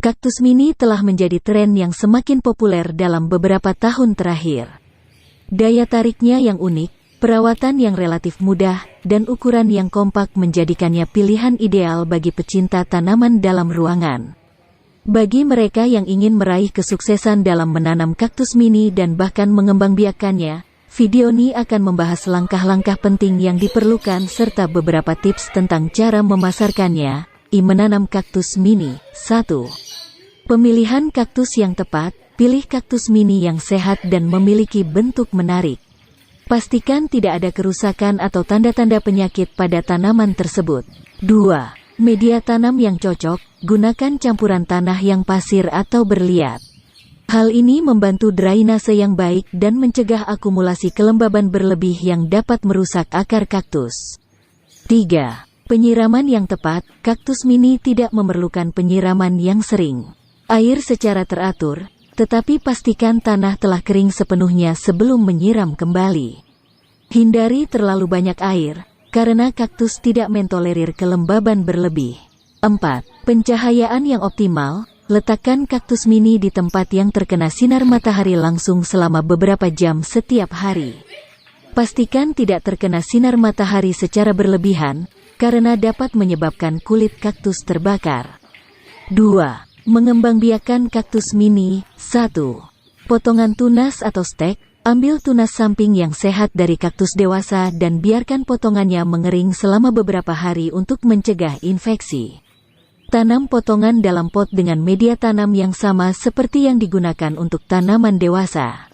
Kaktus mini telah menjadi tren yang semakin populer dalam beberapa tahun terakhir. Daya tariknya yang unik, perawatan yang relatif mudah, dan ukuran yang kompak menjadikannya pilihan ideal bagi pecinta tanaman dalam ruangan. Bagi mereka yang ingin meraih kesuksesan dalam menanam kaktus mini dan bahkan mengembangbiakannya, video ini akan membahas langkah-langkah penting yang diperlukan serta beberapa tips tentang cara memasarkannya. Menanam kaktus mini. 1. Pemilihan kaktus yang tepat. Pilih kaktus mini yang sehat dan memiliki bentuk menarik. Pastikan tidak ada kerusakan atau tanda-tanda penyakit pada tanaman tersebut. 2. Media tanam yang cocok. Gunakan campuran tanah yang pasir atau berliat. Hal ini membantu drainase yang baik dan mencegah akumulasi kelembaban berlebih yang dapat merusak akar kaktus. 3. Penyiraman yang tepat. Kaktus mini tidak memerlukan penyiraman yang sering. Air secara teratur, tetapi pastikan tanah telah kering sepenuhnya sebelum menyiram kembali. Hindari terlalu banyak air, karena kaktus tidak mentolerir kelembaban berlebih. 4. Pencahayaan yang optimal. Letakkan kaktus mini di tempat yang terkena sinar matahari langsung selama beberapa jam setiap hari. Pastikan tidak terkena sinar matahari secara berlebihan, karena dapat menyebabkan kulit kaktus terbakar. 2. Mengembangbiakan kaktus mini. 1. Potongan tunas atau stek. Ambil tunas samping yang sehat dari kaktus dewasa dan biarkan potongannya mengering selama beberapa hari untuk mencegah infeksi. Tanam potongan dalam pot dengan media tanam yang sama seperti yang digunakan untuk tanaman dewasa.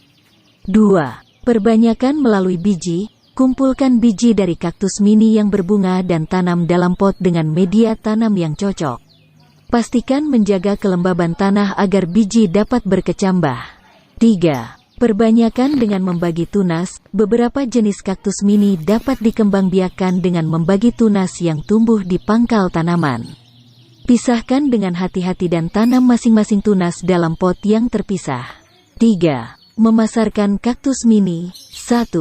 2. Perbanyakan melalui biji. Kumpulkan biji dari kaktus mini yang berbunga dan tanam dalam pot dengan media tanam yang cocok. Pastikan menjaga kelembaban tanah agar biji dapat berkecambah. 3. Perbanyakan dengan membagi tunas. Beberapa jenis kaktus mini dapat dikembangbiakan dengan membagi tunas yang tumbuh di pangkal tanaman. Pisahkan dengan hati-hati dan tanam masing-masing tunas dalam pot yang terpisah. 3. Memasarkan kaktus mini. 1.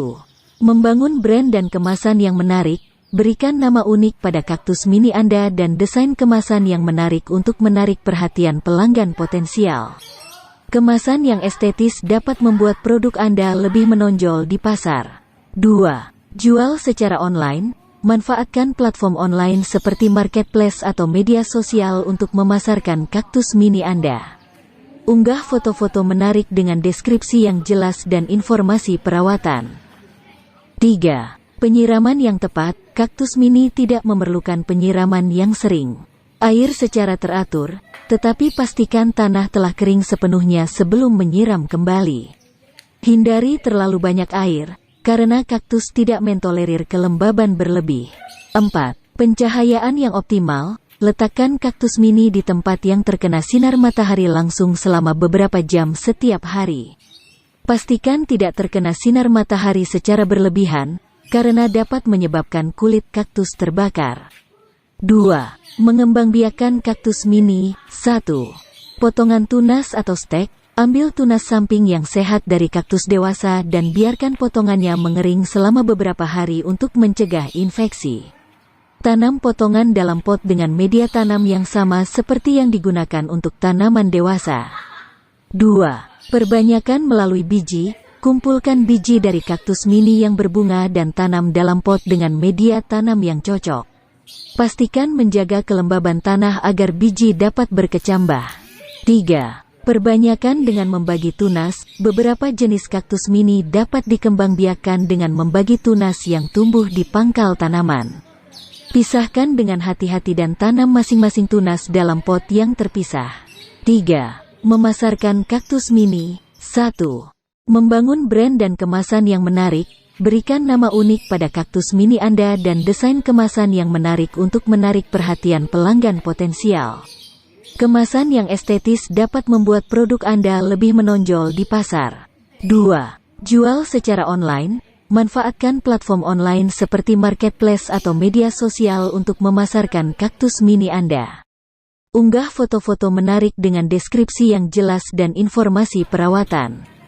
Membangun brand dan kemasan yang menarik. Berikan nama unik pada kaktus mini Anda dan desain kemasan yang menarik untuk menarik perhatian pelanggan potensial. Kemasan yang estetis dapat membuat produk Anda lebih menonjol di pasar. 2. Jual secara online. Manfaatkan platform online seperti marketplace atau media sosial untuk memasarkan kaktus mini Anda. Unggah foto-foto menarik dengan deskripsi yang jelas dan informasi perawatan. 3. Penyiraman yang tepat. Kaktus mini tidak memerlukan penyiraman yang sering. Air secara teratur, tetapi pastikan tanah telah kering sepenuhnya sebelum menyiram kembali. Hindari terlalu banyak air, karena kaktus tidak mentolerir kelembaban berlebih. 4. Pencahayaan yang optimal. Letakkan kaktus mini di tempat yang terkena sinar matahari langsung selama beberapa jam setiap hari. Pastikan tidak terkena sinar matahari secara berlebihan, karena dapat menyebabkan kulit kaktus terbakar. 2. Mengembangbiakan kaktus mini. 1. Potongan tunas atau stek. Ambil tunas samping yang sehat dari kaktus dewasa dan biarkan potongannya mengering selama beberapa hari untuk mencegah infeksi. Tanam potongan dalam pot dengan media tanam yang sama seperti yang digunakan untuk tanaman dewasa. 2. Perbanyakan melalui biji. Kumpulkan biji dari kaktus mini yang berbunga dan tanam dalam pot dengan media tanam yang cocok. Pastikan menjaga kelembaban tanah agar biji dapat berkecambah. 3. Perbanyakan dengan membagi tunas. Beberapa jenis kaktus mini dapat dikembangbiakan dengan membagi tunas yang tumbuh di pangkal tanaman. Pisahkan dengan hati-hati dan tanam masing-masing tunas dalam pot yang terpisah. 3. Memasarkan kaktus mini. 1. Membangun brand dan kemasan yang menarik. Berikan nama unik pada kaktus mini Anda dan desain kemasan yang menarik untuk menarik perhatian pelanggan potensial. Kemasan yang estetis dapat membuat produk Anda lebih menonjol di pasar. 2. Jual secara online. Manfaatkan platform online seperti marketplace atau media sosial untuk memasarkan kaktus mini Anda. Unggah foto-foto menarik dengan deskripsi yang jelas dan informasi perawatan.